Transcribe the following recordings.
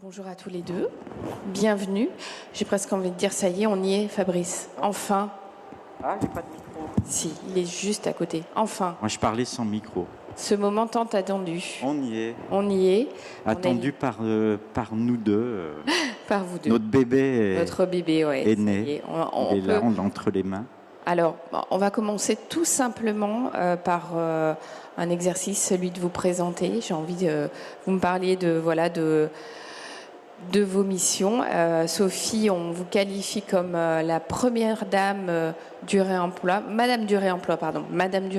Bonjour à tous les deux, bienvenue. J'ai presque envie de dire, ça y est, on y est, Fabrice. Enfin. Ah, j'ai pas de micro. Si, il est juste à côté. Enfin. Moi, je parlais sans micro. Ce moment tant attendu. On y est. On y est. Attendu par nous deux. Par vous deux. Notre bébé Notre bébé, ouais, est né. Il est là, on l'a entre les mains. Alors, on va commencer tout simplement par un exercice, celui de vous présenter. J'ai envie de vous me parliez de vos missions. Sophie, on vous qualifie comme la première dame du réemploi, Madame du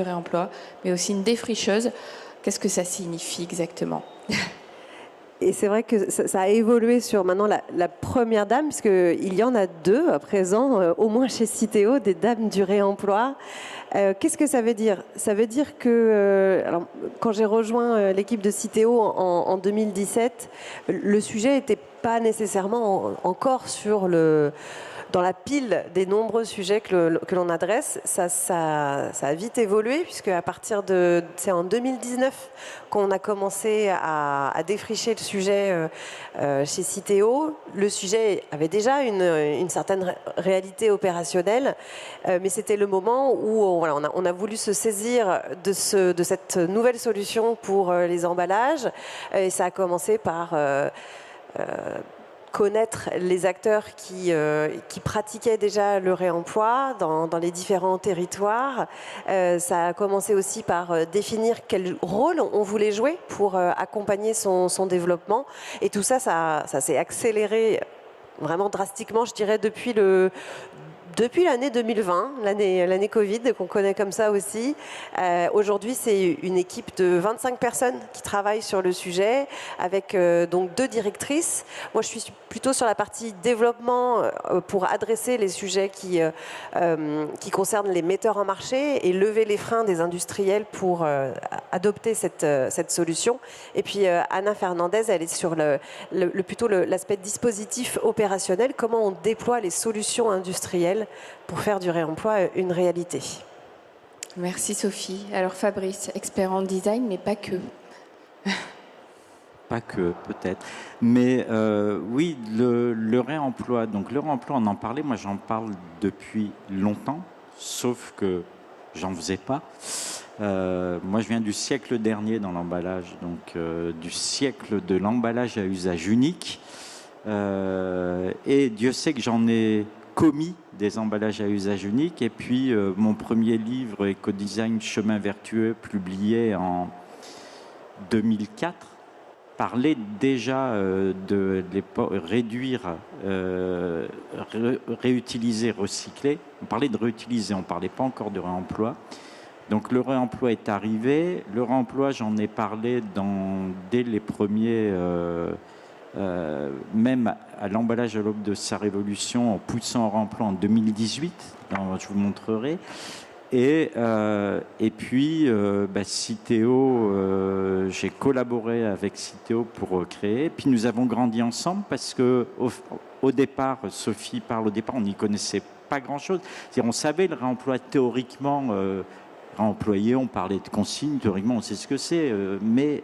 réemploi, mais aussi une défricheuse. Qu'est-ce que ça signifie exactement ? Et c'est vrai que ça a évolué sur maintenant la première dame, puisqu'il y en a deux à présent, au moins chez Citeo, des dames du réemploi. Qu'est-ce que ça veut dire ? Ça veut dire que, alors, quand j'ai rejoint l'équipe de Citeo en 2017, le sujet n'était pas nécessairement encore dans la pile des nombreux sujets que l'on adresse. Ça a vite évolué, puisque c'est en 2019 qu'on a commencé à défricher le sujet chez Citeo. Le sujet avait déjà une certaine réalité opérationnelle, mais c'était le moment où on a voulu se saisir de cette nouvelle solution pour les emballages. Et ça a commencé par connaître les acteurs qui pratiquaient déjà le réemploi dans les différents territoires. Ça a commencé aussi par définir quel rôle on voulait jouer pour accompagner son développement. Et tout ça s'est accéléré vraiment drastiquement, je dirais, depuis l'année 2020, l'année Covid, qu'on connaît comme ça aussi. Aujourd'hui, c'est une équipe de 25 personnes qui travaillent sur le sujet, avec donc 2 directrices. Moi, je suis plutôt sur la partie développement pour adresser les sujets qui concernent les metteurs en marché et lever les freins des industriels pour adopter cette solution. Et puis, Anna Fernandez, elle est sur plutôt l'aspect dispositif opérationnel, comment on déploie les solutions industrielles pour faire du réemploi une réalité. Merci Sophie. Alors Fabrice, expert en design, mais pas que. Pas que, peut-être. Mais oui, le réemploi. Donc le réemploi, on en parlait. Moi, j'en parle depuis longtemps, sauf que j'en faisais pas. Moi, je viens du siècle dernier dans l'emballage, donc du siècle de l'emballage à usage unique. Et Dieu sait que j'en ai commis des emballages à usage unique. Et puis, mon premier livre, Éco-design, chemin vertueux, publié en 2004, parlait déjà de réduire, réutiliser, recycler. On parlait de réutiliser, on ne parlait pas encore de réemploi. Donc le réemploi est arrivé. Le réemploi, j'en ai parlé dès les premiers... même à l'emballage à l'aube de sa révolution, en poussant au réemploi en 2018, je vous montrerai. Et puis, Citeo, j'ai collaboré avec Citeo pour créer. Puis nous avons grandi ensemble parce que au départ, Sophie parle au départ, on n'y connaissait pas grand-chose. C'est-à-dire, on savait le réemploi théoriquement, réemployé, on parlait de consignes, théoriquement on sait ce que c'est, mais...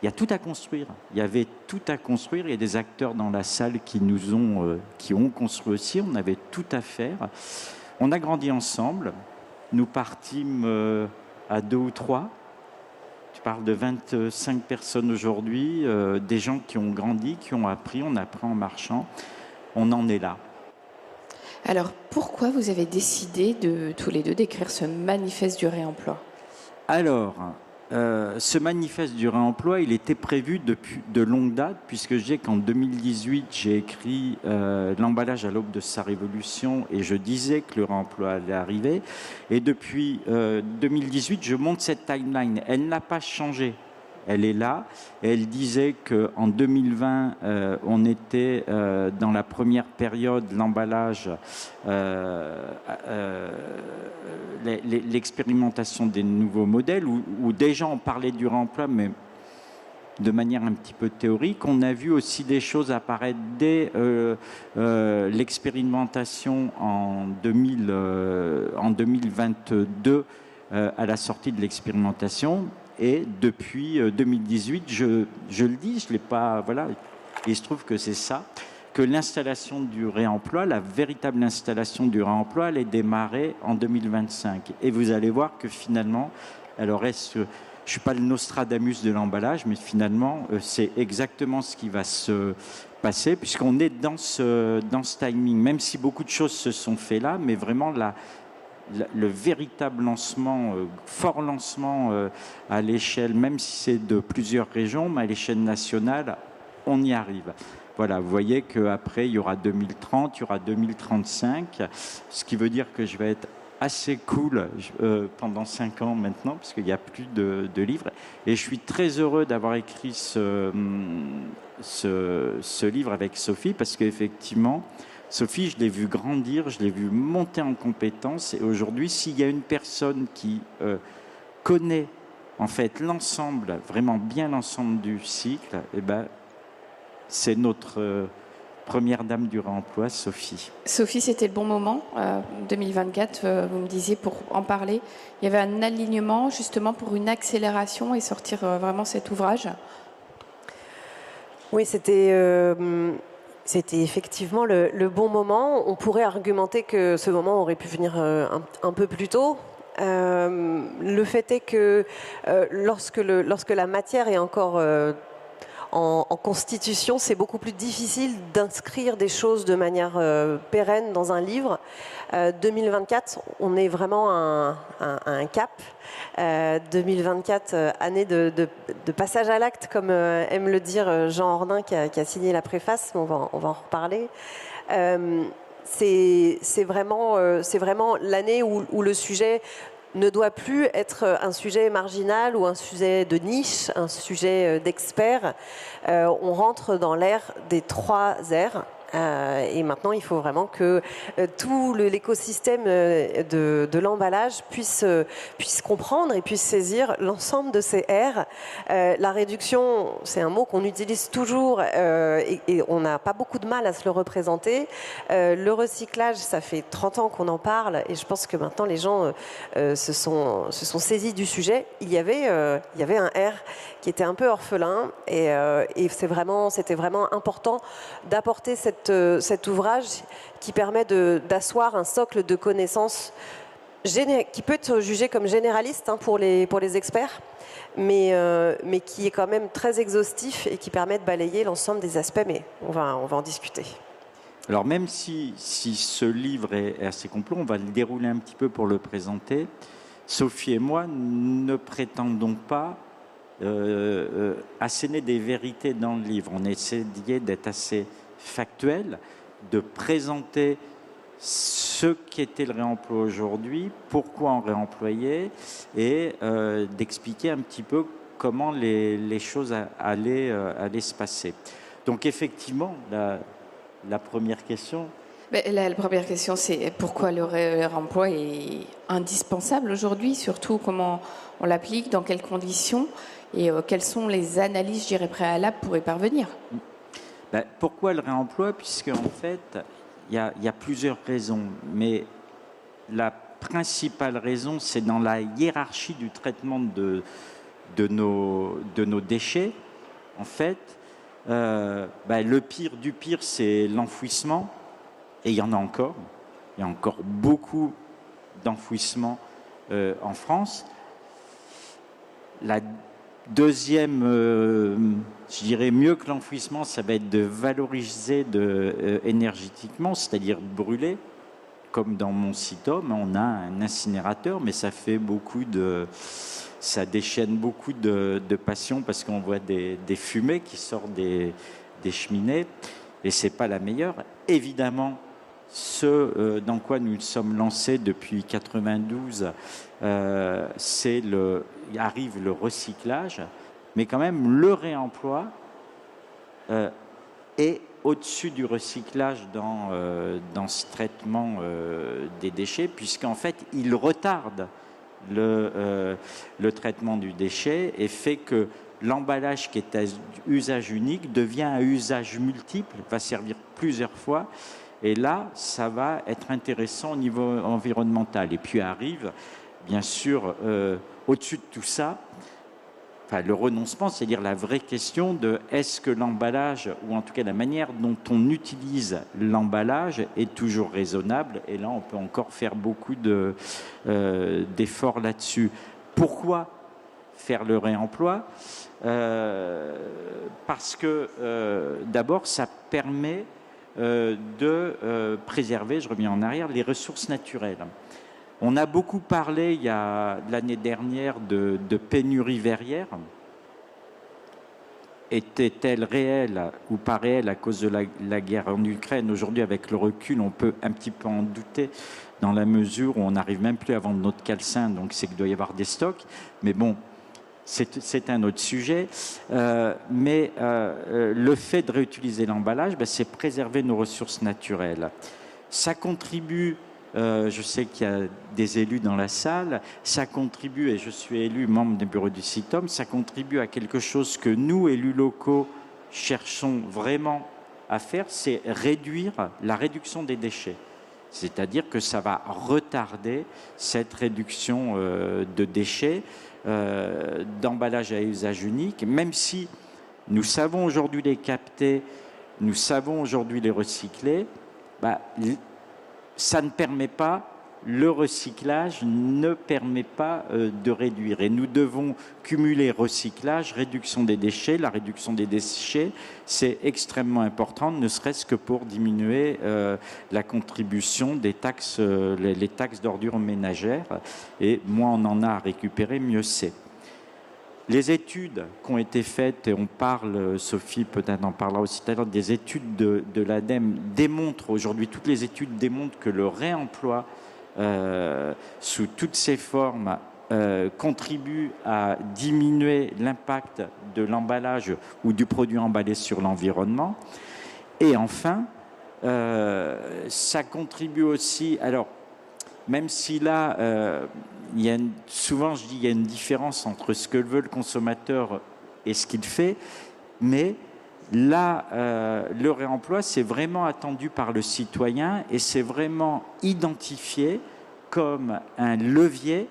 il y a tout à construire. Il y avait tout à construire. Il y a des acteurs dans la salle qui ont construit aussi. On avait tout à faire. On a grandi ensemble. Nous partîmes à 2 ou 3. Tu parles de 25 personnes aujourd'hui, des gens qui ont grandi, qui ont appris. On apprend en marchant. On en est là. Alors, pourquoi vous avez décidé tous les deux d'écrire ce manifeste du réemploi ? Alors... ce manifeste du réemploi, il était prévu de longue date, puisque je dis qu'en 2018, j'ai écrit l'emballage à l'aube de sa révolution et je disais que le réemploi allait arriver. Et depuis 2018, je monte cette timeline. Elle n'a pas changé. Elle est là. Et elle disait qu'en 2020, on était dans la première période, l'emballage, l'expérimentation des nouveaux modèles, où déjà on parlait du réemploi, mais de manière un petit peu théorique. On a vu aussi des choses apparaître dès l'expérimentation en 2022, à la sortie de l'expérimentation. Et depuis 2018, je le dis, je l'ai pas, voilà, Et il se trouve que c'est ça, que l'installation du réemploi, la véritable installation du réemploi, elle est démarrée en 2025. Et vous allez voir que finalement, alors je ne suis pas le Nostradamus de l'emballage, mais finalement, c'est exactement ce qui va se passer, puisqu'on est dans ce timing, même si beaucoup de choses se sont faites là, mais vraiment le véritable lancement, fort lancement à l'échelle, même si c'est de plusieurs régions, mais à l'échelle nationale, on y arrive. Voilà, vous voyez qu'après, il y aura 2030, il y aura 2035, ce qui veut dire que je vais être assez cool pendant 5 ans maintenant, parce qu'il n'y a plus de livres. Et je suis très heureux d'avoir écrit ce livre avec Sophie, parce qu'effectivement, Sophie, je l'ai vue grandir, je l'ai vue monter en compétences. Et aujourd'hui, s'il y a une personne qui connaît en fait l'ensemble, vraiment bien l'ensemble du cycle, eh ben, c'est notre première dame du réemploi, Sophie. Sophie, c'était le bon moment, 2024, vous me disiez, pour en parler. Il y avait un alignement justement pour une accélération et sortir vraiment cet ouvrage. Oui, c'était effectivement le bon moment. On pourrait argumenter que ce moment aurait pu venir un peu plus tôt. Le fait est que lorsque la matière est encore en constitution, c'est beaucoup plus difficile d'inscrire des choses de manière pérenne dans un livre. 2024, on est vraiment à un cap. 2024, année de passage à l'acte, comme aime le dire Jean Ordin, qui a signé la préface. On va en reparler. C'est vraiment l'année où le sujet ne doit plus être un sujet marginal ou un sujet de niche, un sujet d'expert. On rentre dans l'ère des 3 R. Et maintenant, il faut vraiment que tout l'écosystème de l'emballage puisse comprendre et puisse saisir l'ensemble de ces R. La réduction, c'est un mot qu'on utilise toujours et on n'a pas beaucoup de mal à se le représenter. Le recyclage, ça fait 30 ans qu'on en parle et je pense que maintenant les gens se sont saisis du sujet. Il y avait un R qui était un peu orphelin et c'était vraiment important d'apporter cet ouvrage qui permet d'asseoir un socle de connaissances qui peut être jugé comme généraliste pour les experts, mais qui est quand même très exhaustif et qui permet de balayer l'ensemble des aspects, mais on va en discuter. Alors même si ce livre est assez complet, on va le dérouler un petit peu pour le présenter. Sophie et moi ne prétendons pas asséner des vérités dans le livre. On essayait d'être assez factuel, de présenter ce qu'était le réemploi aujourd'hui, pourquoi en réemployer, et d'expliquer un petit peu comment les choses allaient se passer. Donc effectivement, la première question... La première question, c'est pourquoi le réemploi est indispensable aujourd'hui, surtout comment on l'applique, dans quelles conditions, et quelles sont les analyses, je dirais, préalables pour y parvenir. Pourquoi le réemploi? Puisque en fait, il y a plusieurs raisons, mais la principale raison, c'est dans la hiérarchie du traitement de nos déchets. En fait, le pire du pire, c'est l'enfouissement, et il y en a encore. Il y a encore beaucoup d'enfouissement en France. La deuxième, je dirais mieux que l'enfouissement, ça va être de valoriser énergétiquement, c'est-à-dire brûler. Comme dans mon site homme, on a un incinérateur, mais ça déchaîne beaucoup de passion parce qu'on voit des fumées qui sortent des cheminées, et c'est pas la meilleure. Évidemment, ce dans quoi nous sommes lancés depuis 92, arrive le recyclage, mais quand même le réemploi est au-dessus du recyclage dans ce traitement des déchets, puisqu'en fait, il retarde le traitement du déchet et fait que l'emballage qui est à usage unique devient à usage multiple, va servir plusieurs fois. Et là, ça va être intéressant au niveau environnemental. Et puis arrive, bien sûr, au-dessus de tout ça, enfin le renoncement, c'est-à-dire la vraie question de est-ce que l'emballage, ou en tout cas la manière dont on utilise l'emballage est toujours raisonnable. Et là, on peut encore faire beaucoup d'efforts là-dessus. Pourquoi faire le réemploi ? Parce que d'abord, ça permet de préserver, je reviens en arrière, les ressources naturelles. On a beaucoup parlé il y a l'année dernière de pénurie verrière. Était-elle réelle ou pas réelle à cause de la guerre en Ukraine ? Aujourd'hui, avec le recul, on peut un petit peu en douter dans la mesure où on n'arrive même plus à vendre notre calcin, donc c'est qu'il doit y avoir des stocks. Mais bon, c'est un autre sujet. Mais le fait de réutiliser l'emballage, c'est préserver nos ressources naturelles. Ça contribue... je sais qu'il y a des élus dans la salle, ça contribue, et je suis élu membre du bureau du CITOM, ça contribue à quelque chose que nous, élus locaux, cherchons vraiment à faire, c'est réduire la réduction des déchets. C'est-à-dire que ça va retarder cette réduction de déchets, d'emballage à usage unique, même si nous savons aujourd'hui les capter, nous savons aujourd'hui les recycler, ça ne permet pas, le recyclage ne permet pas de réduire. Et nous devons cumuler recyclage, réduction des déchets. La réduction des déchets, c'est extrêmement important, ne serait-ce que pour diminuer la contribution des taxes, les taxes d'ordures ménagères. Et moins on en a à récupérer, mieux c'est. Les études qui ont été faites, et on parle, Sophie peut-être en parlera aussi tout à l'heure, des études de l'ADEME démontrent aujourd'hui, toutes les études démontrent que le réemploi sous toutes ses formes contribue à diminuer l'impact de l'emballage ou du produit emballé sur l'environnement. Et enfin, ça contribue aussi, alors même si là, souvent je dis il y a une différence entre ce que veut le consommateur et ce qu'il fait, mais là, le réemploi, c'est vraiment attendu par le citoyen et c'est vraiment identifié comme un levier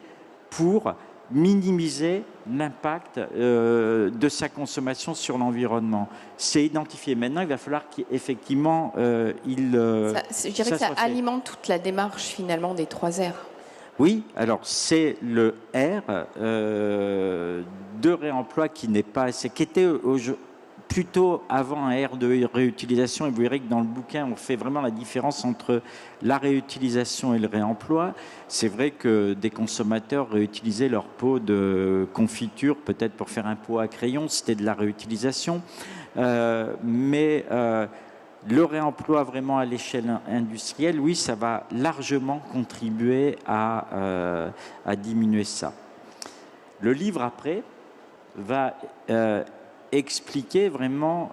pour minimiser l'impact de sa consommation sur l'environnement. C'est identifié. Maintenant, il va falloir qu'effectivement, je dirais que ça alimente toute la démarche finalement des 3 R. Oui, alors c'est le R de réemploi qui n'est pas assez, qui était plutôt avant un R de réutilisation, et vous verrez que dans le bouquin, on fait vraiment la différence entre la réutilisation et le réemploi. C'est vrai que des consommateurs réutilisaient leur pot de confiture, peut-être pour faire un pot à crayon, c'était de la réutilisation. Mais le réemploi vraiment à l'échelle industrielle, oui, ça va largement contribuer à diminuer ça. Le livre, après, va expliquer vraiment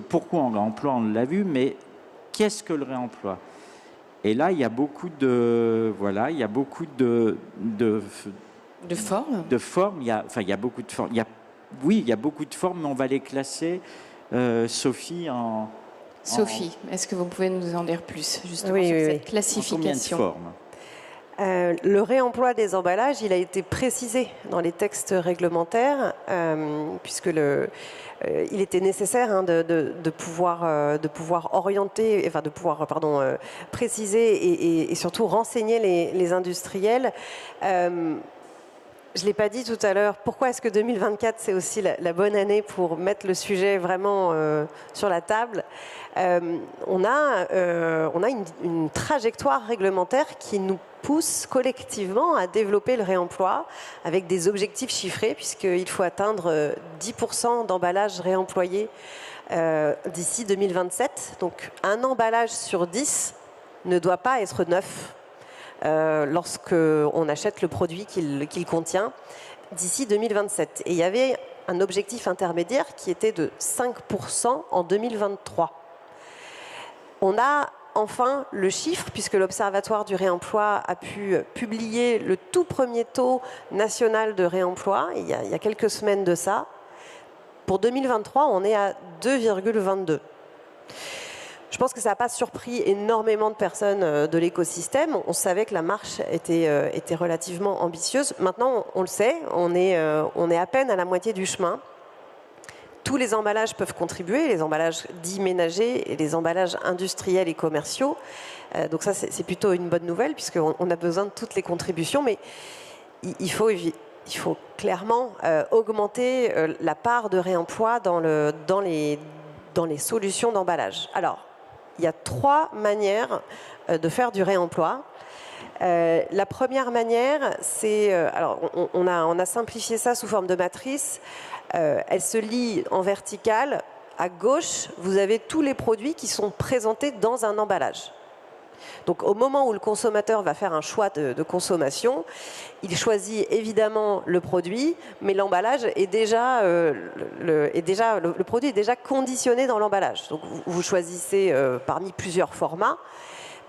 pourquoi on réemploie, on l'a vu, mais qu'est-ce que le réemploi? Et là, il y a beaucoup de formes. De formes. Il y a beaucoup de formes. Il y a beaucoup de formes, mais on va les classer. Sophie, est-ce que vous pouvez nous en dire plus justement sur cette classification? Combien de formes? Le réemploi des emballages, il a été précisé dans les textes réglementaires, puisque il était nécessaire de pouvoir orienter, enfin de pouvoir préciser et surtout renseigner les industriels. Je ne l'ai pas dit tout à l'heure, pourquoi est-ce que 2024, c'est aussi la bonne année pour mettre le sujet vraiment sur la table? On a une trajectoire réglementaire qui nous pousse collectivement à développer le réemploi avec des objectifs chiffrés, puisqu'il faut atteindre 10% d'emballages réemployés d'ici 2027. Donc un emballage sur 10 ne doit pas être neuf lorsqu'on achète le produit qu'il contient d'ici 2027. Et il y avait un objectif intermédiaire qui était de 5% en 2023. On a enfin le chiffre, puisque l'Observatoire du réemploi a pu publier le tout premier taux national de réemploi, il y a quelques semaines de ça. Pour 2023, on est à 2,22. Je pense que ça n'a pas surpris énormément de personnes de l'écosystème. On savait que la marche était relativement ambitieuse. Maintenant, on le sait, on est à peine à la moitié du chemin. Tous les emballages peuvent contribuer, les emballages dits ménagers et les emballages industriels et commerciaux. Donc ça, c'est plutôt une bonne nouvelle, puisqu'on a besoin de toutes les contributions. Mais il faut clairement augmenter la part de réemploi dans les solutions d'emballage. Alors, il y a 3 manières de faire du réemploi. La première manière, c'est... alors, on a simplifié ça sous forme de matrice. Elle se lit en verticale. À gauche, vous avez tous les produits qui sont présentés dans un emballage. Donc, au moment où le consommateur va faire un choix de consommation, il choisit évidemment le produit, mais l'emballage est déjà, le produit est déjà conditionné dans l'emballage. Donc, vous choisissez parmi plusieurs formats,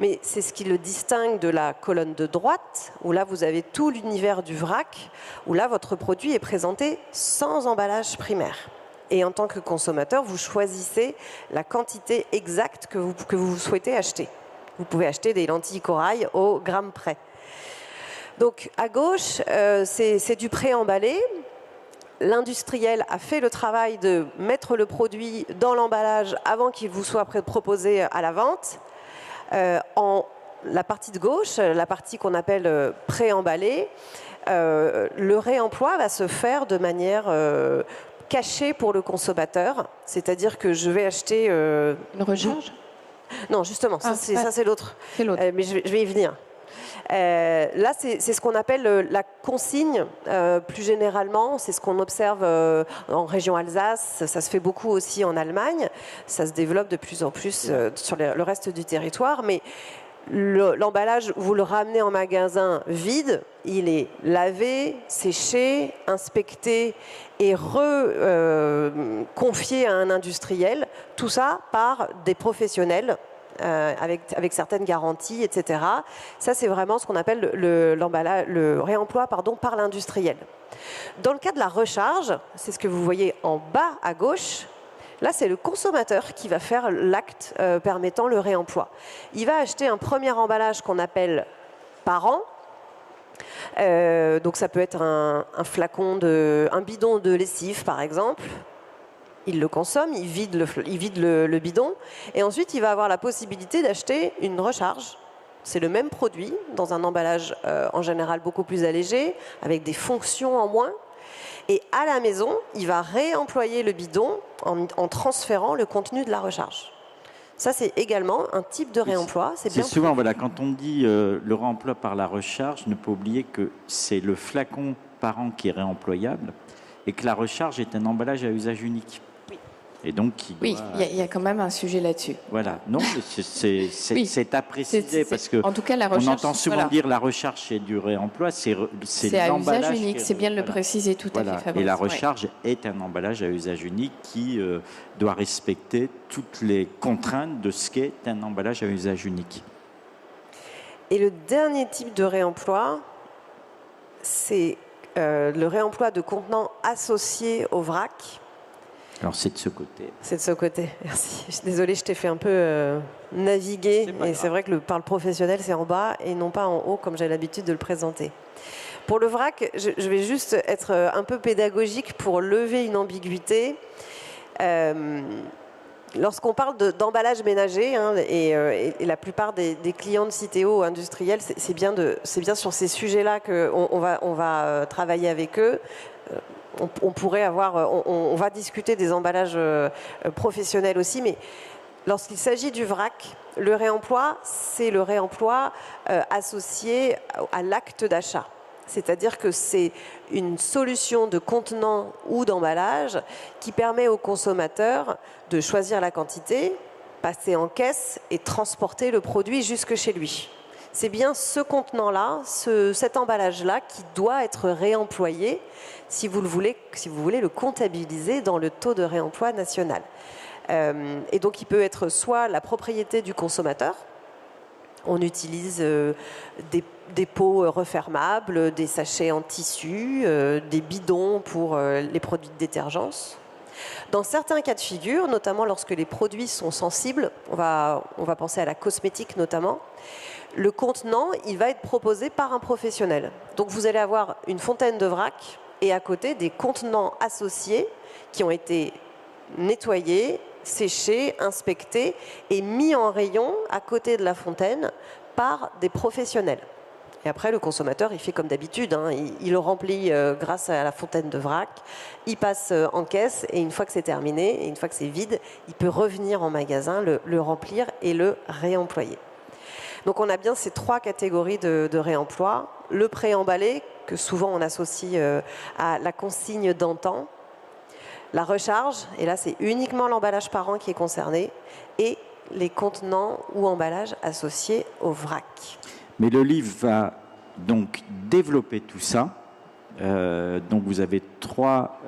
mais c'est ce qui le distingue de la colonne de droite, où là, vous avez tout l'univers du vrac, où là, votre produit est présenté sans emballage primaire. Et en tant que consommateur, vous choisissez la quantité exacte que vous souhaitez acheter. Vous pouvez acheter des lentilles corail au gramme près. Donc à gauche, c'est du pré-emballé. L'industriel a fait le travail de mettre le produit dans l'emballage avant qu'il vous soit proposé à la vente. En la partie de gauche, la partie qu'on appelle pré-emballé, le réemploi va se faire de manière cachée pour le consommateur. C'est-à-dire que je vais acheter... Une recharge ? Non, justement, ça c'est l'autre. C'est l'autre. Mais je vais y venir. Là, c'est ce qu'on appelle la consigne, plus généralement. C'est ce qu'on observe en région Alsace. Ça se fait beaucoup aussi en Allemagne. Ça se développe de plus en plus sur le reste du territoire. Mais l'emballage, vous le ramenez en magasin vide. Il est lavé, séché, inspecté et confié à un industriel. Tout ça par des professionnels. Avec certaines garanties, etc. Ça, c'est vraiment ce qu'on appelle le réemploi par l'industriel. Dans le cas de la recharge, c'est ce que vous voyez en bas à gauche. Là, c'est le consommateur qui va faire l'acte permettant le réemploi. Il va acheter un premier emballage qu'on appelle par an. Donc, ça peut être un bidon de lessive, par exemple. Il le consomme, il vide le bidon, et ensuite il va avoir la possibilité d'acheter une recharge. C'est le même produit, dans un emballage en général beaucoup plus allégé, avec des fonctions en moins. Et à la maison, il va réemployer le bidon en transférant le contenu de la recharge. Ça, c'est également un type de réemploi. C'est souvent, voilà, quand on dit le réemploi par la recharge, ne pas oublier que c'est le flacon par an qui est réemployable et que la recharge est un emballage à usage unique. Et donc, il y a quand même un sujet là-dessus. Voilà, non, c'est à préciser parce que en tout cas, on entend souvent dire la recharge c'est du réemploi, c'est l'emballage à usage unique, c'est bien de le préciser tout à fait. Fabrice. Et la recharge est un emballage à usage unique qui doit respecter toutes les contraintes de ce qu'est un emballage à usage unique. Et le dernier type de réemploi, c'est le réemploi de contenants associés au vrac. Alors c'est de ce côté. C'est de ce côté, merci. Désolée, je t'ai fait un peu naviguer. Et c'est vrai que par le professionnel, c'est en bas et non pas en haut, comme j'ai l'habitude de le présenter. Pour le vrac, je vais juste être un peu pédagogique pour lever une ambiguïté. Lorsqu'on parle d'emballage ménager, et la plupart des clients de Citeo industriels, c'est bien sur ces sujets-là qu'on va travailler avec eux. On va discuter des emballages professionnels aussi, mais lorsqu'il s'agit du vrac, le réemploi, c'est le réemploi associé à l'acte d'achat. C'est-à-dire que c'est une solution de contenant ou d'emballage qui permet au consommateur de choisir la quantité, passer en caisse et transporter le produit jusque chez lui. C'est bien ce contenant-là, cet emballage-là qui doit être réemployé si vous voulez le comptabiliser dans le taux de réemploi national. Et donc il peut être soit la propriété du consommateur. On utilise des pots refermables, des sachets en tissu, des bidons pour les produits de détergence. Dans certains cas de figure, notamment lorsque les produits sont sensibles, on va penser à la cosmétique notamment, le contenant, il va être proposé par un professionnel. Donc vous allez avoir une fontaine de vrac et à côté des contenants associés qui ont été nettoyés, séchés, inspectés et mis en rayon à côté de la fontaine par des professionnels. Et après, le consommateur, il fait comme d'habitude, hein, il le remplit grâce à la fontaine de vrac, il passe en caisse et une fois que c'est terminé, et une fois que c'est vide, il peut revenir en magasin, le remplir et le réemployer. Donc on a bien ces 3 catégories de réemploi. Le pré-emballé, que souvent on associe à la consigne d'antan. La recharge, et là c'est uniquement l'emballage par an qui est concerné, et les contenants ou emballages associés au vrac. Mais le livre va donc développer tout ça. Donc vous avez 3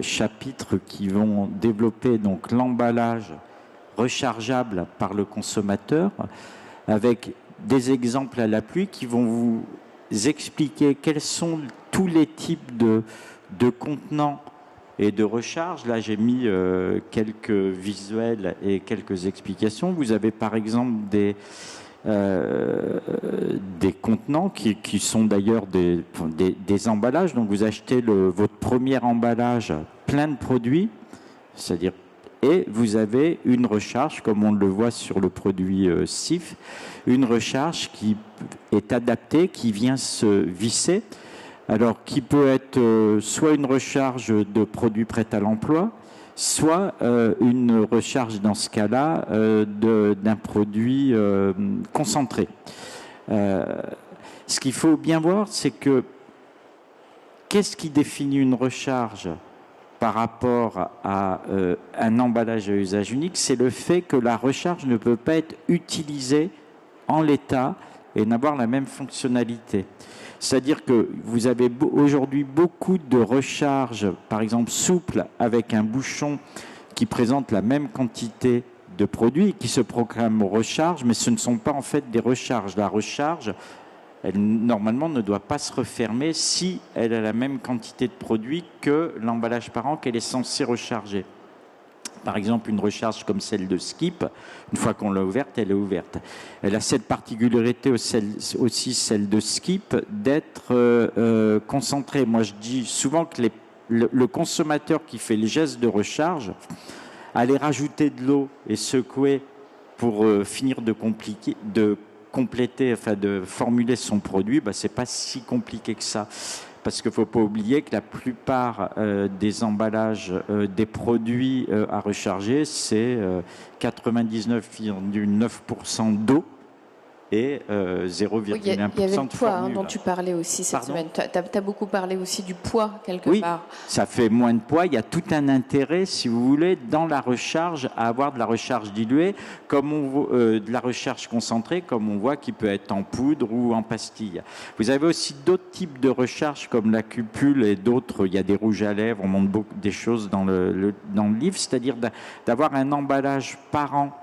chapitres qui vont développer donc l'emballage rechargeable par le consommateur, avec des exemples à l'appui qui vont vous expliquer quels sont tous les types de contenants et de recharge. Là, j'ai mis quelques visuels et quelques explications. Vous avez par exemple des contenants qui sont d'ailleurs des emballages. Donc vous achetez votre premier emballage plein de produits, c'est-à-dire, et vous avez une recharge, comme on le voit sur le produit SIF, une recharge qui est adaptée, qui vient se visser, alors qui peut être soit une recharge de produits prêts à l'emploi, soit une recharge dans ce cas-là d'un produit concentré. Ce qu'il faut bien voir, c'est que qu'est-ce qui définit une recharge par rapport à un emballage à usage unique? C'est le fait que la recharge ne peut pas être utilisée en l'état et n'avoir la même fonctionnalité. C'est-à-dire que vous avez aujourd'hui beaucoup de recharges, par exemple souples, avec un bouchon qui présente la même quantité de produits, qui se proclament recharge, mais ce ne sont pas en fait des recharges. La recharge, elle normalement ne doit pas se refermer si elle a la même quantité de produits que l'emballage par an qu'elle est censée recharger. Par exemple, une recharge comme celle de Skip, une fois qu'on l'a ouverte, elle est ouverte. Elle a cette particularité aussi, celle de Skip, d'être concentrée. Moi, je dis souvent que le consommateur qui fait les gestes de recharge, aller rajouter de l'eau et secouer pour finir de compléter, enfin de formuler son produit, c'est pas si compliqué que ça. Parce qu'il ne faut pas oublier que la plupart des emballages des produits à recharger, c'est 99,9% d'eau et 0,1% de Il y avait le poids formule. dont tu parlais aussi cette semaine. Tu as beaucoup parlé aussi du poids quelque part. Oui, ça fait moins de poids. Il y a tout un intérêt, si vous voulez, dans la recharge, à avoir de la recharge diluée, comme de la recharge concentrée, comme on voit qui peut être en poudre ou en pastille. Vous avez aussi d'autres types de recharge, comme la cupule et d'autres. Il y a des rouges à lèvres, on montre beaucoup des choses dans le livre, c'est-à-dire d'avoir un emballage par an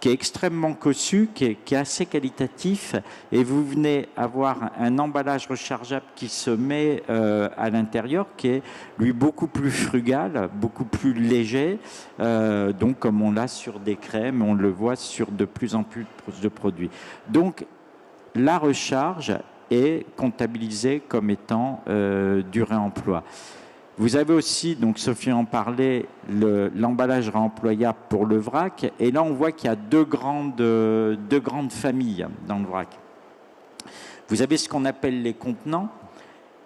qui est extrêmement cossu, qui est assez qualitatif, et vous venez avoir un emballage rechargeable qui se met à l'intérieur, qui est lui beaucoup plus frugal, beaucoup plus léger, donc comme on l'a sur des crèmes, on le voit sur de plus en plus de produits. Donc la recharge est comptabilisée comme étant du réemploi. Vous avez aussi, donc Sophie en parlait, l'emballage réemployable pour le vrac. Et là, on voit qu'il y a deux grandes familles dans le vrac. Vous avez ce qu'on appelle les contenants.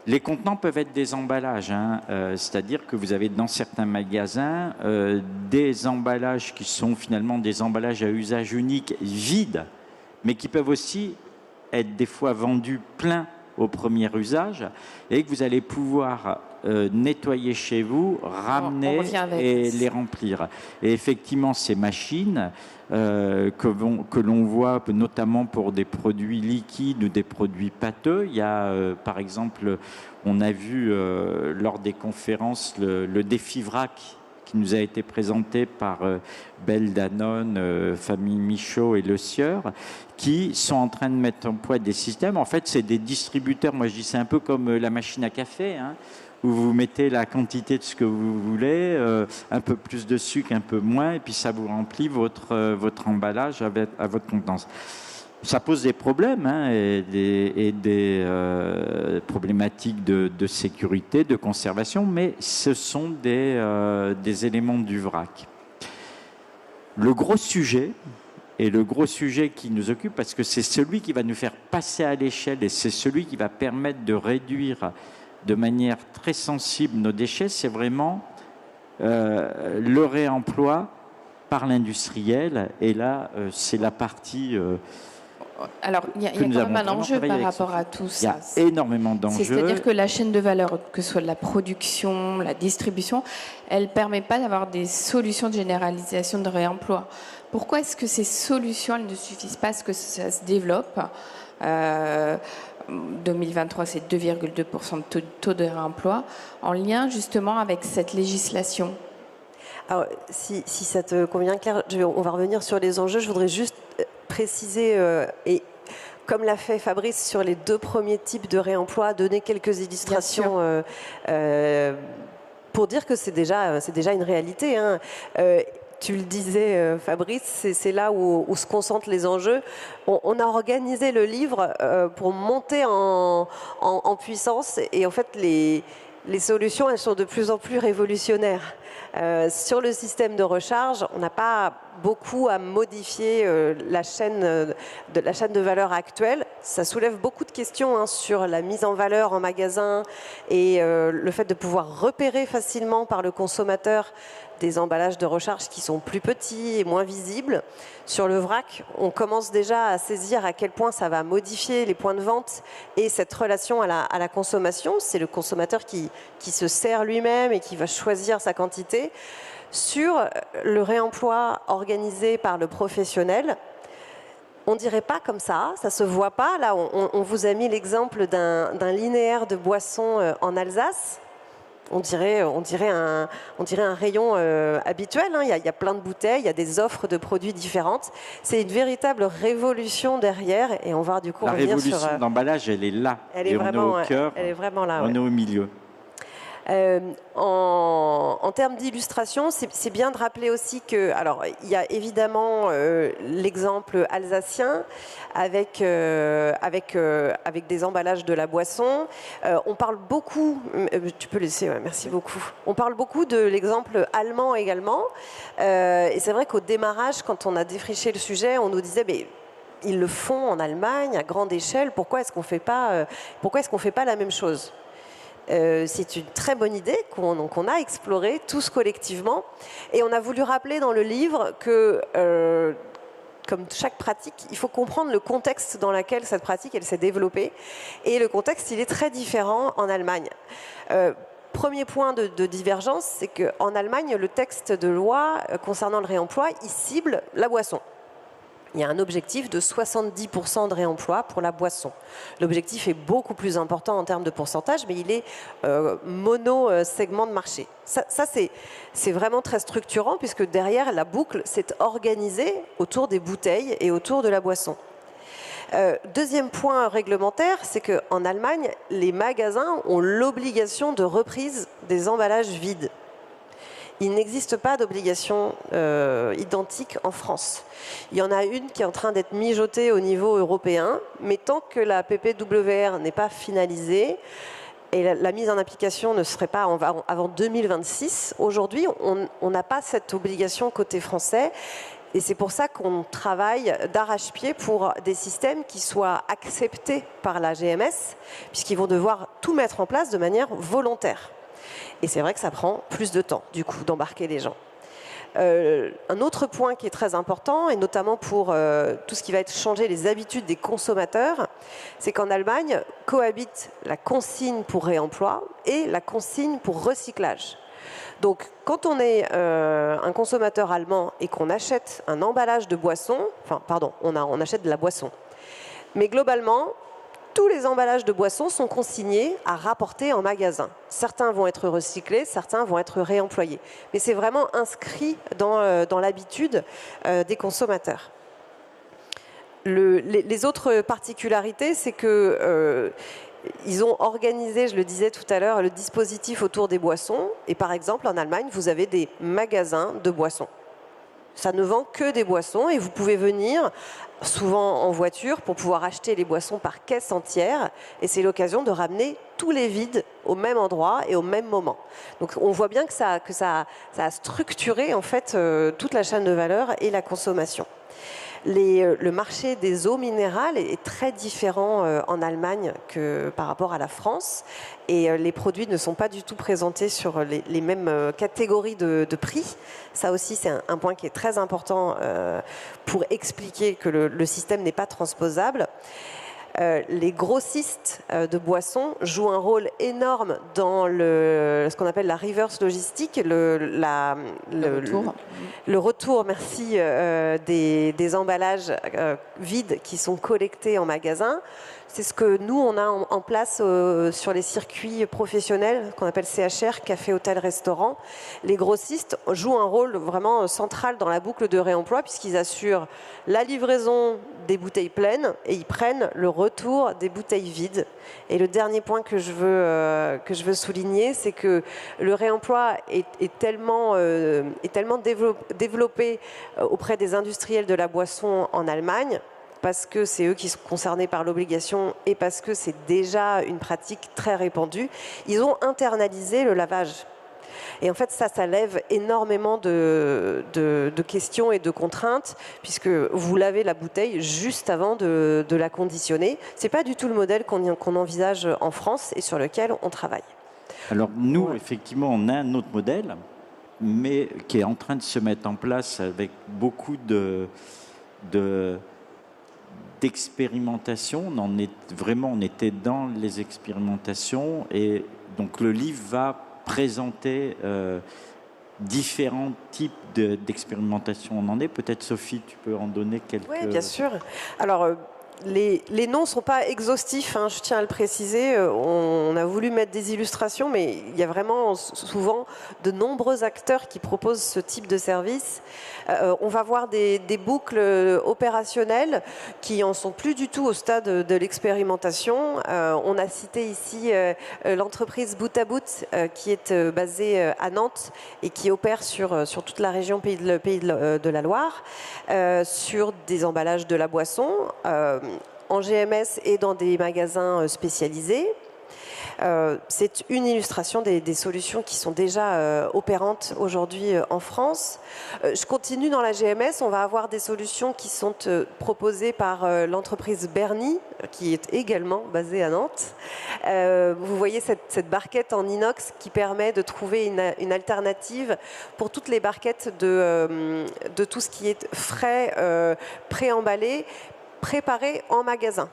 Les contenants peuvent être des emballages, c'est-à-dire que vous avez dans certains magasins des emballages qui sont finalement des emballages à usage unique vides, mais qui peuvent aussi être des fois vendus pleins au premier usage et que vous allez pouvoir nettoyer chez vous, ramener et les remplir. Et effectivement, ces machines que l'on voit notamment pour des produits liquides ou des produits pâteux, il y a par exemple, on a vu lors des conférences le défi vrac qui nous a été présenté par Belle Danone, Famille Michaud et Le Sieur, qui sont en train de mettre en place des systèmes. En fait, c'est des distributeurs. Moi, je dis c'est un peu comme la machine à café. où vous mettez la quantité de ce que vous voulez, un peu plus de sucre, un peu moins, et puis ça vous remplit votre emballage à votre contenance. Ça pose des problèmes hein, et des problématiques de sécurité, de conservation, mais ce sont des éléments du vrac. Le gros sujet, et le gros sujet qui nous occupe, parce que c'est celui qui va nous faire passer à l'échelle et c'est celui qui va permettre de réduire de manière très sensible nos déchets, c'est vraiment le réemploi par l'industriel. Et là, c'est la partie... Alors, il y a quand même un enjeu par rapport à tout ça. Il y a énormément d'enjeux. C'est-à-dire que la chaîne de valeur, que ce soit la production, la distribution, elle ne permet pas d'avoir des solutions de généralisation de réemploi. Pourquoi est-ce que ces solutions elles ne suffisent pas à ce que ça se développe 2023, c'est 2,2% de taux de réemploi, en lien justement avec cette législation. Alors, si ça te convient, Claire, on va revenir sur les enjeux. Je voudrais juste préciser, et comme l'a fait Fabrice sur les 2 premiers types de réemploi, donner quelques illustrations pour dire que c'est déjà une réalité. Hein. Tu le disais, Fabrice, c'est là où se concentrent les enjeux. On a organisé le livre pour monter en puissance et en fait, les solutions, elles sont de plus en plus révolutionnaires. Sur le système de recharge, on n'a pas beaucoup à modifier la chaîne de valeur actuelle. Ça soulève beaucoup de questions hein, sur la mise en valeur en magasin et le fait de pouvoir repérer facilement par le consommateur des emballages de recharge qui sont plus petits et moins visibles. Sur le vrac, on commence déjà à saisir à quel point ça va modifier les points de vente et cette relation à la consommation. C'est le consommateur qui se sert lui-même et qui va choisir sa quantité. Sur le réemploi organisé par le professionnel, on ne dirait pas comme ça ne se voit pas. Là, on vous a mis l'exemple d'un linéaire de boissons en Alsace. On dirait un rayon habituel. Hein. Il y a plein de bouteilles, il y a des offres de produits différentes. C'est une véritable révolution derrière. Et on va du coup revenir sur... La révolution d'emballage, elle est là. Elle est vraiment, on est au cœur. Elle est vraiment là. On est au milieu. En termes d'illustration, c'est bien de rappeler aussi que, alors, il y a évidemment l'exemple alsacien avec des emballages de la boisson. On parle beaucoup, tu peux laisser, ouais, merci beaucoup. On parle beaucoup de l'exemple allemand également. Et c'est vrai qu'au démarrage, quand on a défriché le sujet, on nous disait, mais ils le font en Allemagne à grande échelle. Pourquoi est-ce qu'on fait pas la même chose? C'est une très bonne idée qu'on a explorée tous collectivement et on a voulu rappeler dans le livre que comme chaque pratique, il faut comprendre le contexte dans lequel cette pratique elle s'est développée et le contexte il est très différent en Allemagne. Premier point de divergence, c'est qu'en Allemagne, le texte de loi concernant le réemploi, il cible la boisson. Il y a un objectif de 70% de réemploi pour la boisson. L'objectif est beaucoup plus important en termes de pourcentage, mais il est mono-segment de marché. Ça c'est vraiment très structurant, puisque derrière, la boucle s'est organisée autour des bouteilles et autour de la boisson. Deuxième point réglementaire, c'est qu'en Allemagne, les magasins ont l'obligation de reprise des emballages vides. Il n'existe pas d'obligation identique en France. Il y en a une qui est en train d'être mijotée au niveau européen, mais tant que la PPWR n'est pas finalisée, et la mise en application ne serait pas avant 2026, aujourd'hui, on n'a pas cette obligation côté français. Et c'est pour ça qu'on travaille d'arrache-pied pour des systèmes qui soient acceptés par la GMS, puisqu'ils vont devoir tout mettre en place de manière volontaire. Et c'est vrai que ça prend plus de temps, du coup, d'embarquer les gens. Un autre point qui est très important, et notamment pour tout ce qui va être changer les habitudes des consommateurs, c'est qu'en Allemagne, cohabitent la consigne pour réemploi et la consigne pour recyclage. Donc, quand on est un consommateur allemand et qu'on achète un emballage de boisson, on achète de la boisson. Mais globalement, tous les emballages de boissons sont consignés à rapporter en magasin. Certains vont être recyclés, certains vont être réemployés. Mais c'est vraiment inscrit dans l'habitude des consommateurs. Les autres particularités, c'est que Ils ont organisé, je le disais tout à l'heure, le dispositif autour des boissons. Et par exemple, en Allemagne, vous avez des magasins de boissons. Ça ne vend que des boissons et vous pouvez venir souvent en voiture pour pouvoir acheter les boissons par caisse entière. Et c'est l'occasion de ramener tous les vides au même endroit et au même moment. Donc on voit bien que ça a structuré en fait toute la chaîne de valeur et la consommation. Le marché des eaux minérales est très différent en Allemagne que par rapport à la France. Et les produits ne sont pas du tout présentés sur les mêmes catégories de prix. Ça aussi, c'est un point qui est très important pour expliquer que le système n'est pas transposable. Les grossistes de boissons jouent un rôle énorme dans ce qu'on appelle la reverse logistique, le retour merci, des emballages vides qui sont collectés en magasin. C'est ce que nous, on a en place sur les circuits professionnels qu'on appelle CHR, café, hôtel, restaurant. Les grossistes jouent un rôle vraiment central dans la boucle de réemploi puisqu'ils assurent la livraison des bouteilles pleines et ils prennent le retour des bouteilles vides. Et le dernier point que je veux souligner, c'est que le réemploi est tellement développé auprès des industriels de la boisson en Allemagne, parce que c'est eux qui sont concernés par l'obligation et parce que c'est déjà une pratique très répandue, ils ont internalisé le lavage. Et en fait, ça lève énormément de questions et de contraintes, puisque vous lavez la bouteille juste avant de la conditionner. Ce n'est pas du tout le modèle qu'on envisage en France et sur lequel on travaille. Alors nous, effectivement, on a un autre modèle, mais qui est en train de se mettre en place avec beaucoup d'expérimentation. On était dans les expérimentations et donc le livre va présenter différents types d'expérimentation. On en est peut-être, Sophie, tu peux en donner quelques... Oui, bien sûr. Alors, les noms ne sont pas exhaustifs, hein, je tiens à le préciser. On a voulu mettre des illustrations, mais il y a vraiment souvent de nombreux acteurs qui proposent ce type de service. On va voir des boucles opérationnelles qui en sont plus du tout au stade de l'expérimentation. On a cité ici l'entreprise Bout à Bout qui est basée à Nantes et qui opère sur toute la région Pays de la Loire, sur des emballages de la boisson, en GMS et dans des magasins spécialisés. C'est une illustration des solutions qui sont déjà opérantes aujourd'hui en France. Je continue dans la GMS, on va avoir des solutions qui sont proposées par l'entreprise Berny, qui est également basée à Nantes. Vous voyez cette barquette en inox qui permet de trouver une alternative pour toutes les barquettes de tout ce qui est frais, préemballé, préparé en magasin.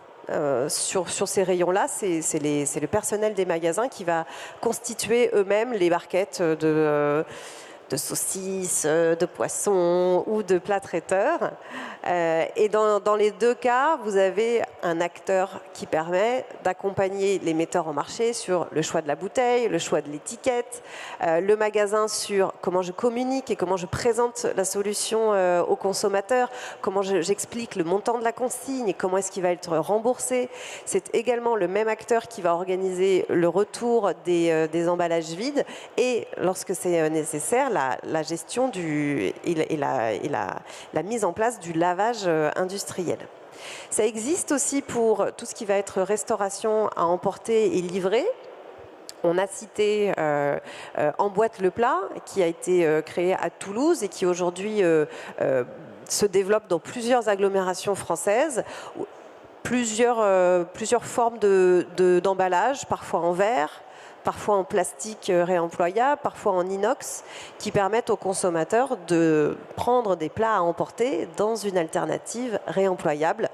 Sur ces rayons-là, c'est le personnel des magasins qui va constituer eux-mêmes les barquettes de saucisses, de poissons ou de plats traiteurs. Et dans les deux cas, vous avez un acteur qui permet d'accompagner les metteurs en marché sur le choix de la bouteille, le choix de l'étiquette, le magasin sur comment je communique et comment je présente la solution au consommateur, comment j'explique le montant de la consigne et comment est-ce qu'il va être remboursé. C'est également le même acteur qui va organiser le retour des emballages vides et, lorsque c'est nécessaire, la gestion et la mise en place du lavage industriel. Ça existe aussi pour tout ce qui va être restauration à emporter et livré. On a cité Emboîte le plat, qui a été créé à Toulouse et qui aujourd'hui se développe dans plusieurs agglomérations françaises. Plusieurs formes d'emballage, parfois en verre, parfois en plastique réemployable, parfois en inox, qui permettent aux consommateurs de prendre des plats à emporter dans une alternative réemployable.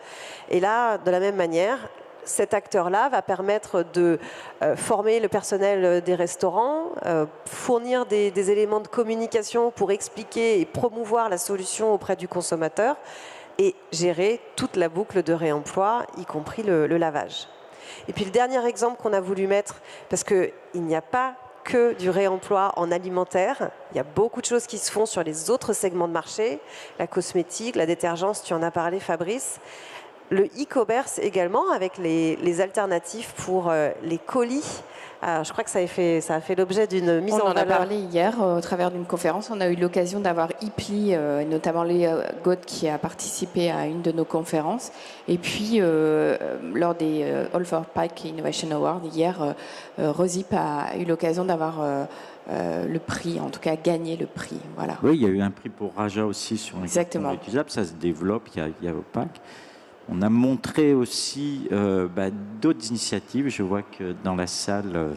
Et là, de la même manière, cet acteur-là va permettre de former le personnel des restaurants, fournir des éléments de communication pour expliquer et promouvoir la solution auprès du consommateur et gérer toute la boucle de réemploi, y compris le lavage. Et puis le dernier exemple qu'on a voulu mettre, parce qu'il n'y a pas que du réemploi en alimentaire, il y a beaucoup de choses qui se font sur les autres segments de marché, la cosmétique, la détergence, tu en as parlé Fabrice. Le e-commerce également, avec les alternatives pour les colis. Je crois que ça a fait l'objet d'une mise en valeur. On en a parlé hier au travers d'une conférence. On a eu l'occasion d'avoir Ipli, notamment Léa Gaud qui a participé à une de nos conférences. Et puis, lors des All for Pike Innovation Awards, hier, Rosip a eu l'occasion d'avoir le prix, en tout cas gagné le prix. Voilà. Oui, il y a eu un prix pour Raja aussi sur les cartons réutilisables. Ça se développe, il y a Opac. On a montré aussi d'autres initiatives. Je vois que dans la salle,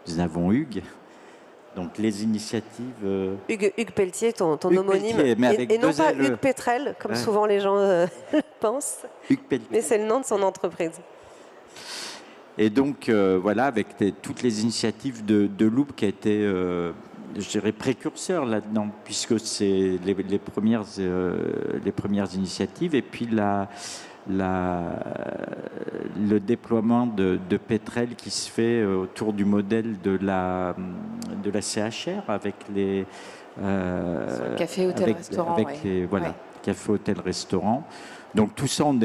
nous avons Hugues. Donc les initiatives... Hugues Pelletier, ton Hugues homonyme. Pelletier, mais et non pas Hugues Petrel, comme souvent les gens pensent. Hugues Pelletier. Mais c'est le nom de son entreprise. Et donc, voilà, avec toutes les initiatives de Loop qui a été... je dirais précurseur là-dedans, puisque c'est les premières initiatives. Et puis le déploiement de Petrel qui se fait autour du modèle de la CHR avec les café, hôtel, restaurant. Café, hôtel, restaurant. Donc tout ça, on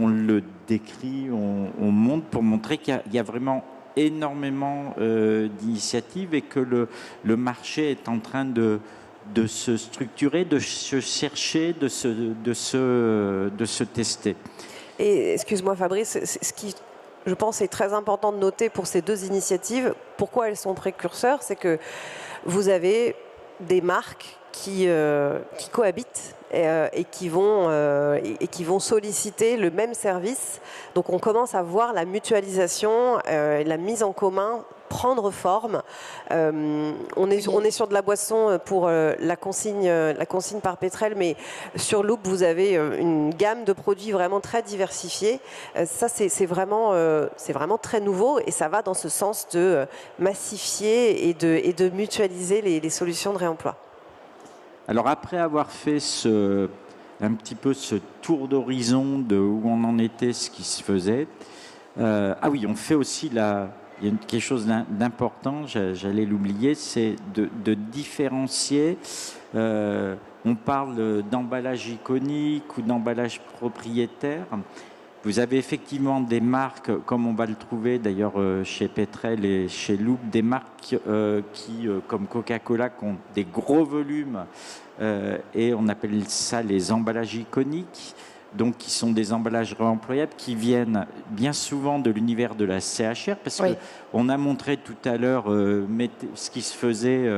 le décrit, on monte pour montrer qu'il y a vraiment énormément d'initiatives et que le marché est en train de se structurer, de se chercher, de se tester. Et excuse-moi Fabrice, ce qui, je pense, est très important de noter pour ces deux initiatives, pourquoi elles sont précurseurs, c'est que vous avez des marques qui cohabitent et qui vont solliciter le même service. Donc on commence à voir la mutualisation, la mise en commun prendre forme. On est sur de la boisson pour la consigne par Petrel, mais sur Loop, vous avez une gamme de produits vraiment très diversifiés. Ça, c'est vraiment très nouveau et ça va dans ce sens de massifier et de mutualiser les solutions de réemploi. Alors après avoir fait un petit peu ce tour d'horizon de où on en était, ce qui se faisait, on fait aussi il y a quelque chose d'important, j'allais l'oublier, c'est de différencier. On parle d'emballage iconique ou d'emballage propriétaire. Vous avez effectivement des marques, comme on va le trouver d'ailleurs chez Petrel et chez Loop, des marques qui, comme Coca-Cola, qui ont des gros volumes et on appelle ça les emballages iconiques, donc qui sont des emballages réemployables qui viennent bien souvent de l'univers de la CHR, parce qu'on a montré tout à l'heure ce qui se faisait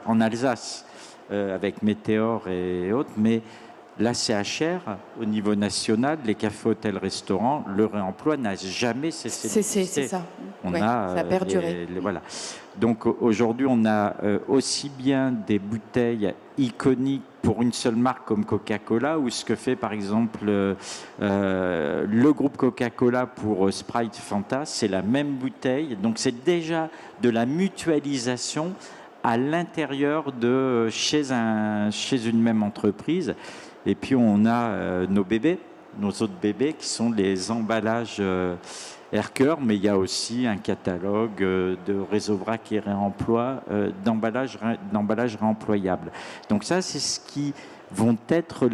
en Alsace avec Météor et autres, mais la CHR, au niveau national, les cafés, hôtels, restaurants, le réemploi n'a jamais cessé d'exister. C'est ça. Ça a perduré. Voilà. Donc aujourd'hui, on a aussi bien des bouteilles iconiques pour une seule marque comme Coca-Cola, ou ce que fait par exemple le groupe Coca-Cola pour Sprite Fanta, c'est la même bouteille. Donc c'est déjà de la mutualisation à l'intérieur de chez une même entreprise. Et puis on a nos bébés, nos autres bébés qui sont les emballages Aircœur, mais il y a aussi un catalogue de réseau vrac et réemploi d'emballages réemployables. Donc ça, c'est ce qui vont être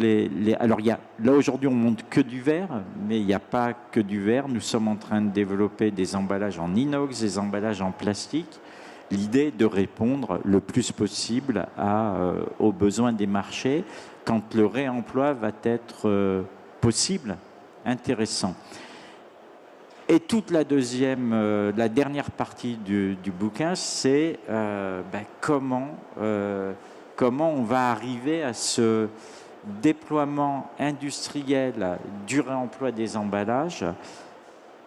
Alors là aujourd'hui on monte que du verre, mais il n'y a pas que du verre. Nous sommes en train de développer des emballages en inox, des emballages en plastique. L'idée est de répondre le plus possible aux besoins des marchés quand le réemploi va être possible, intéressant. Et toute la dernière partie du bouquin, c'est comment on va arriver à ce déploiement industriel du réemploi des emballages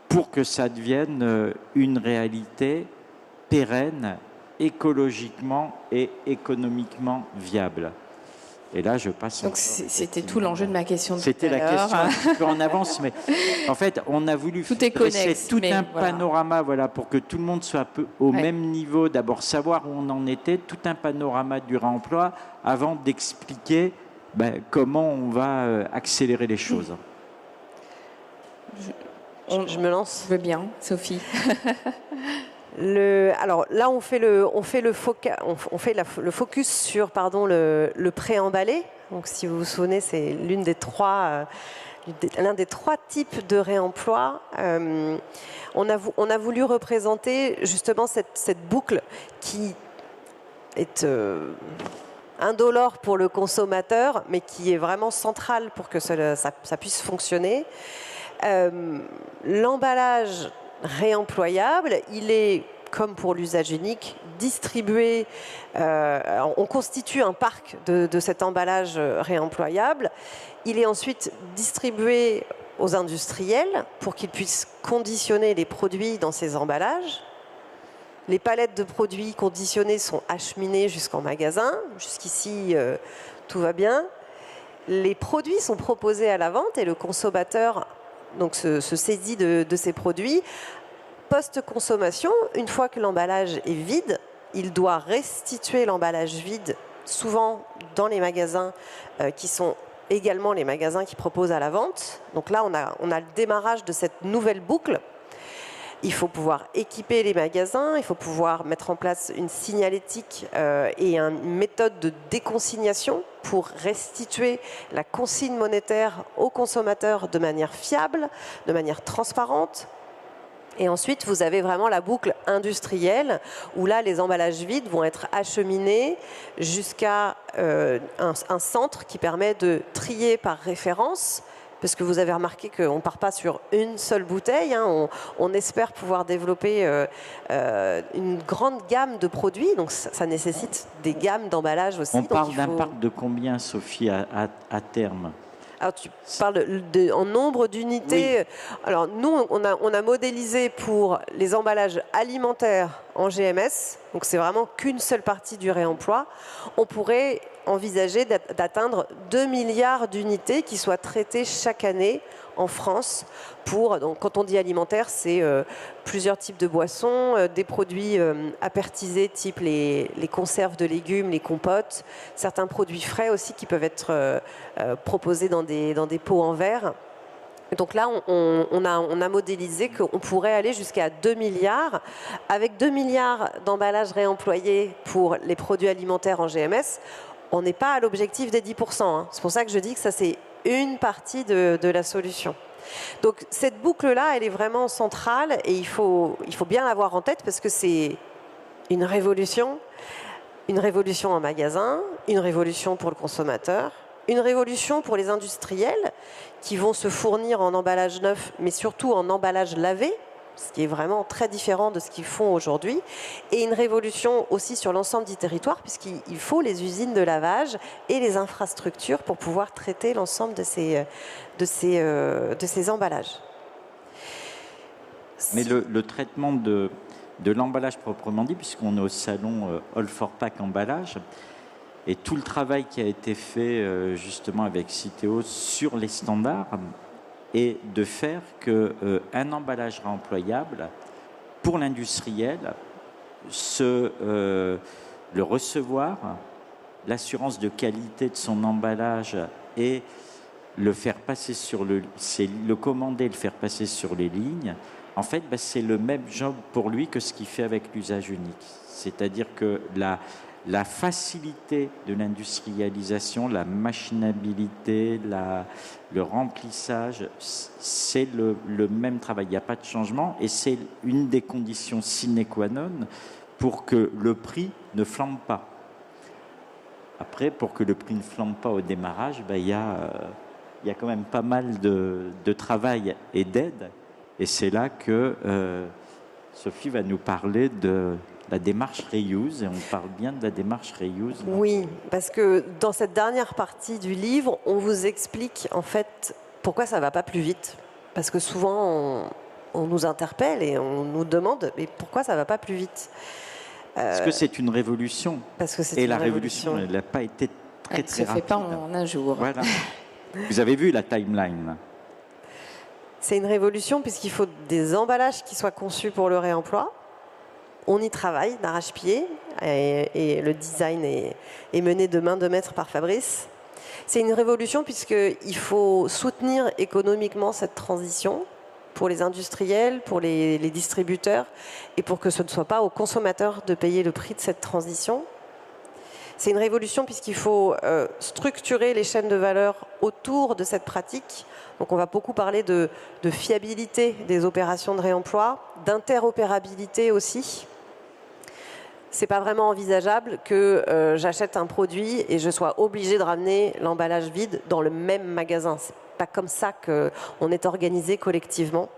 pour que ça devienne une réalité pérenne, écologiquement et économiquement viable. Et là, je passe. Donc c'était tout l'enjeu de ma question. C'était la question un petit peu en avance, mais en fait, on a voulu dresser tout un panorama, pour que tout le monde soit un peu au même niveau. D'abord, savoir où on en était, tout un panorama du réemploi, avant d'expliquer comment on va accélérer les choses. Je me lance. Je veux bien, Sophie. Alors là, on fait le focus sur le préemballé. Donc, si vous vous souvenez, c'est l'un des trois types de réemploi. On a voulu représenter justement cette boucle qui est indolore pour le consommateur, mais qui est vraiment centrale pour que ça puisse fonctionner. L'emballage réemployable, il est, comme pour l'usage unique, distribué. On constitue un parc de cet emballage réemployable. Il est ensuite distribué aux industriels pour qu'ils puissent conditionner les produits dans ces emballages. Les palettes de produits conditionnés sont acheminées jusqu'en magasin. Jusqu'ici, tout va bien. Les produits sont proposés à la vente et le consommateur donc, se saisit de ces produits. Post-consommation, une fois que l'emballage est vide, il doit restituer l'emballage vide, souvent dans les magasins qui sont également les magasins qui proposent à la vente. Donc là, on a le démarrage de cette nouvelle boucle. Il faut pouvoir équiper les magasins, il faut pouvoir mettre en place une signalétique et une méthode de déconsignation pour restituer la consigne monétaire aux consommateurs de manière fiable, de manière transparente. Et ensuite, vous avez vraiment la boucle industrielle où là, les emballages vides vont être acheminés jusqu'à un centre qui permet de trier par référence. Parce que vous avez remarqué qu'on ne part pas sur une seule bouteille. Hein. On espère pouvoir développer une grande gamme de produits. Donc, ça nécessite des gammes d'emballage aussi. On parle d'un parc de combien, Sophie, à terme? Alors, tu parles en nombre d'unités. Oui. Alors, nous, on a modélisé pour les emballages alimentaires en GMS. Donc, c'est vraiment qu'une seule partie du réemploi. On pourrait envisager d'atteindre 2 milliards d'unités qui soient traitées chaque année en France. Donc, quand on dit alimentaire, c'est plusieurs types de boissons, des produits apertisés type les conserves de légumes, les compotes, certains produits frais aussi qui peuvent être proposés dans des pots en verre. Donc là, on a modélisé qu'on pourrait aller jusqu'à 2 milliards. Avec 2 milliards d'emballages réemployés pour les produits alimentaires en GMS, on n'est pas à l'objectif des 10%. Hein. C'est pour ça que je dis que ça, c'est une partie de la solution. Donc cette boucle-là, elle est vraiment centrale et il faut bien l'avoir en tête parce que c'est une révolution en magasin, une révolution pour le consommateur, une révolution pour les industriels qui vont se fournir en emballage neuf, mais surtout en emballage lavé, ce qui est vraiment très différent de ce qu'ils font aujourd'hui, et une révolution aussi sur l'ensemble du territoire, puisqu'il faut les usines de lavage et les infrastructures pour pouvoir traiter l'ensemble de ces emballages. Mais le traitement de l'emballage proprement dit, puisqu'on est au salon All for Pack emballage, et tout le travail qui a été fait justement avec Citeo sur les standards, et de faire qu'un emballage réemployable, pour l'industriel, le recevoir, l'assurance de qualité de son emballage et le faire passer le commander, le faire passer sur les lignes, en fait, c'est le même job pour lui que ce qu'il fait avec l'usage unique. C'est-à-dire que la facilité de l'industrialisation, la machinabilité, le remplissage, c'est le même travail. Il n'y a pas de changement et c'est une des conditions sine qua non pour que le prix ne flambe pas. Après, pour que le prix ne flambe pas au démarrage, il y a quand même pas mal de travail et d'aide. Et c'est là que Sophie va nous parler de la démarche reuse, et on parle bien de la démarche reuse. Oui, parce que dans cette dernière partie du livre, on vous explique en fait pourquoi ça ne va pas plus vite. Parce que souvent, on nous interpelle et on nous demande mais pourquoi ça ne va pas plus vite. Parce que c'est une révolution. Parce que c'est et la révolution, elle n'a pas été très rapide. Elle ne se fait pas en un jour. Voilà. Vous avez vu la timeline. C'est une révolution puisqu'il faut des emballages qui soient conçus pour le réemploi. On y travaille d'arrache-pied et le design est mené de main de maître par Fabrice. C'est une révolution puisqu'il faut soutenir économiquement cette transition pour les industriels, pour les distributeurs et pour que ce ne soit pas aux consommateurs de payer le prix de cette transition. C'est une révolution puisqu'il faut structurer les chaînes de valeur autour de cette pratique. Donc on va beaucoup parler de fiabilité des opérations de réemploi, d'interopérabilité aussi. C'est pas vraiment envisageable que j'achète un produit et je sois obligée de ramener l'emballage vide dans le même magasin. C'est pas comme ça qu'on est organisé collectivement.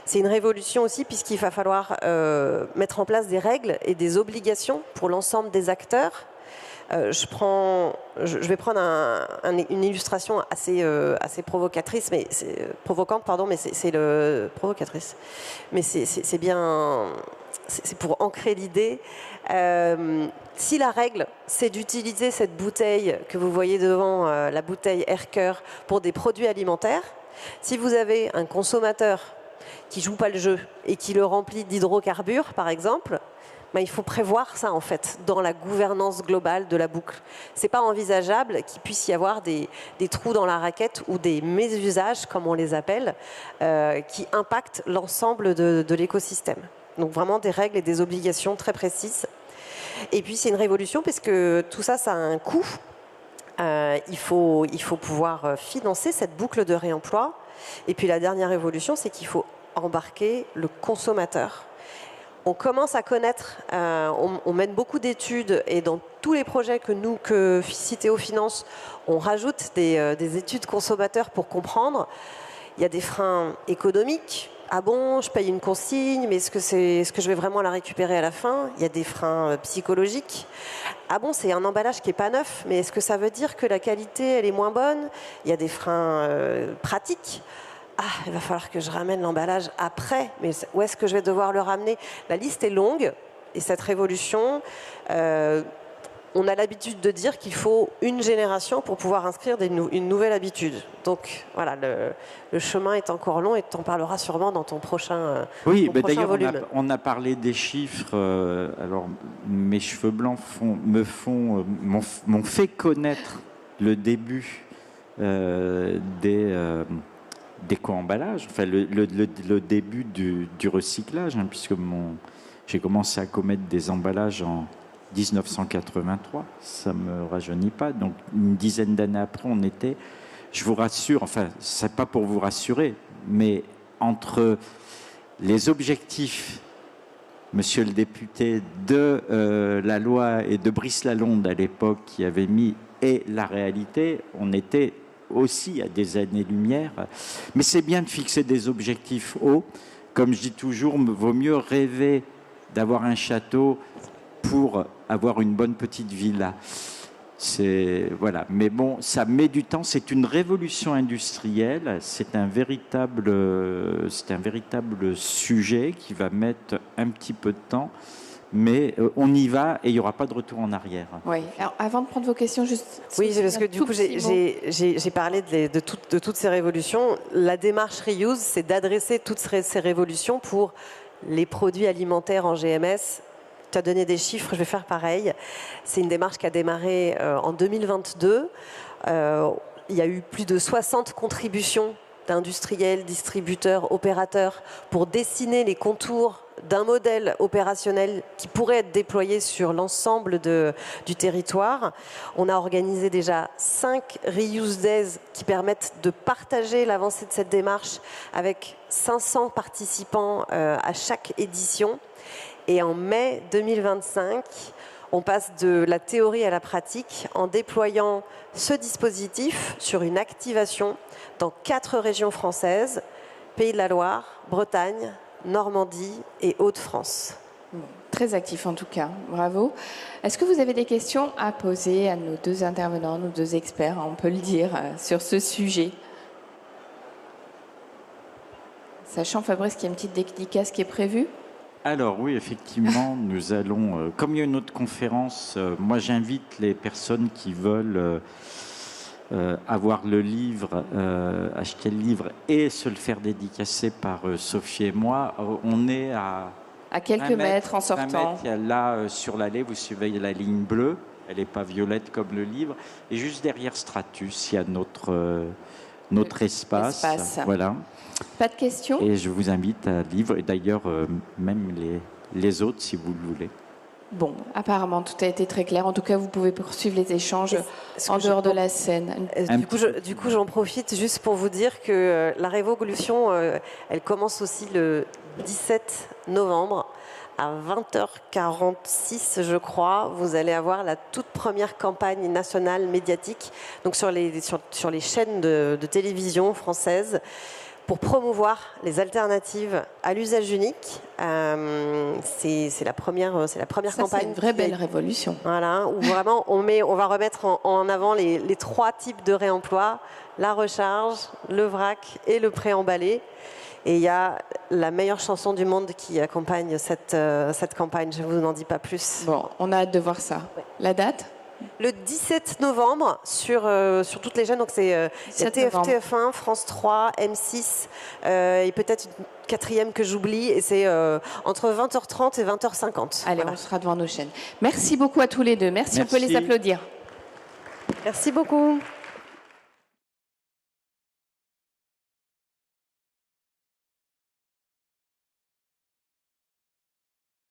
C'est une révolution aussi puisqu'il va falloir mettre en place des règles et des obligations pour l'ensemble des acteurs. Je vais prendre une illustration assez provocatrice, mais provocante, pardon, mais provocatrice. Mais c'est bien, c'est pour ancrer l'idée. Si la règle, c'est d'utiliser cette bouteille que vous voyez devant, la bouteille Erker, pour des produits alimentaires, si vous avez un consommateur qui joue pas le jeu et qui le remplit d'hydrocarbures, par exemple, il faut prévoir ça en fait dans la gouvernance globale de la boucle. C'est pas envisageable qu'il puisse y avoir des trous dans la raquette ou des mésusages, comme on les appelle, qui impactent l'ensemble de l'écosystème. Donc vraiment des règles et des obligations très précises. Et puis c'est une révolution parce que tout ça, ça a un coût. Il faut pouvoir financer cette boucle de réemploi. Et puis la dernière révolution, c'est qu'il faut embarquer le consommateur. On commence à connaître, on mène beaucoup d'études et dans tous les projets que Citeo finance, on rajoute des études consommateurs pour comprendre. Il y a des freins économiques. Ah bon, je paye une consigne, mais est-ce que je vais vraiment la récupérer à la fin? Il y a des freins psychologiques. Ah bon, c'est un emballage qui n'est pas neuf, mais est-ce que ça veut dire que la qualité, elle est moins bonne? Il y a des freins pratiques. Ah, il va falloir que je ramène l'emballage après, mais où est-ce que je vais devoir le ramener? La liste est longue, et cette révolution, on a l'habitude de dire qu'il faut une génération pour pouvoir inscrire une nouvelle habitude. Donc voilà, le chemin est encore long et tu en parleras sûrement dans ton prochain Oui, ton prochain d'ailleurs volume. on a parlé des chiffres. Alors mes cheveux blancs m'ont fait connaître le début des co-emballages, enfin le début du recyclage, hein, puisque j'ai commencé à commettre des emballages en 1983, ça me rajeunit pas. Donc une dizaine d'années après, on était, je vous rassure, enfin c'est pas pour vous rassurer, mais entre les objectifs, monsieur le député, de la loi et de Brice Lalonde à l'époque qui avait mis et la réalité, on était aussi à des années-lumière. Mais c'est bien de fixer des objectifs hauts. Comme je dis toujours, vaut mieux rêver d'avoir un château pour avoir une bonne petite villa. Voilà. Mais bon, ça met du temps. C'est une révolution industrielle. C'est un véritable sujet qui va mettre un petit peu de temps. Mais on y va et il n'y aura pas de retour en arrière. Oui. Alors, avant de prendre vos questions, juste... Oui, parce que du coup, j'ai parlé de toutes ces révolutions. La démarche Reuse, c'est d'adresser toutes ces révolutions pour les produits alimentaires en GMS. Tu as donné des chiffres, je vais faire pareil. C'est une démarche qui a démarré en 2022. Il y a eu plus de 60 contributions d'industriels, distributeurs, opérateurs pour dessiner les contours d'un modèle opérationnel qui pourrait être déployé sur l'ensemble du territoire. On a organisé déjà 5 Reuse Days qui permettent de partager l'avancée de cette démarche avec 500 participants à chaque édition. Et en mai 2025, on passe de la théorie à la pratique en déployant ce dispositif sur une activation dans 4 régions françaises, Pays de la Loire, Bretagne, Normandie et Hauts-de-France. Très actif en tout cas, bravo. Est-ce que vous avez des questions à poser à nos deux intervenants, nos deux experts, on peut le dire, sur ce sujet? Sachant, Fabrice, qu'il y a une petite dédicace qui est prévue. Alors oui, effectivement, nous allons, comme il y a une autre conférence, moi j'invite les personnes qui veulent avoir le livre, acheter le livre et se le faire dédicacer par Sophie et moi. On est à quelques mètres en sortant. Il y a là sur l'allée, vous suivez la ligne bleue, elle n'est pas violette comme le livre, et juste derrière Stratus, il y a notre espace. Voilà. Pas de questions? Et je vous invite à lire, et d'ailleurs même les autres si vous le voulez. Bon, apparemment, tout a été très clair. En tout cas, vous pouvez poursuivre les échanges en dehors de la scène. Du coup, j'en profite juste pour vous dire que la révolution, elle commence aussi le 17 novembre. À 20h46, je crois, vous allez avoir la toute première campagne nationale médiatique, donc sur les chaînes de télévision françaises, pour promouvoir les alternatives à l'usage unique. C'est la première campagne. C'est une vraie belle révolution. Voilà, où vraiment on va remettre en avant les 3 types de réemploi: la recharge, le vrac et le préemballé. Et il y a la meilleure chanson du monde qui accompagne cette campagne. Je ne vous en dis pas plus. Bon, on a hâte de voir ça. Ouais. La date ? Le 17 novembre sur toutes les chaînes. Donc c'est TF1, France 3, M6 et peut-être une 4e que j'oublie. Et c'est entre 20h30 et 20h50. Allez, voilà. On sera devant nos chaînes. Merci beaucoup à tous les deux. Merci. On peut les applaudir. Merci beaucoup.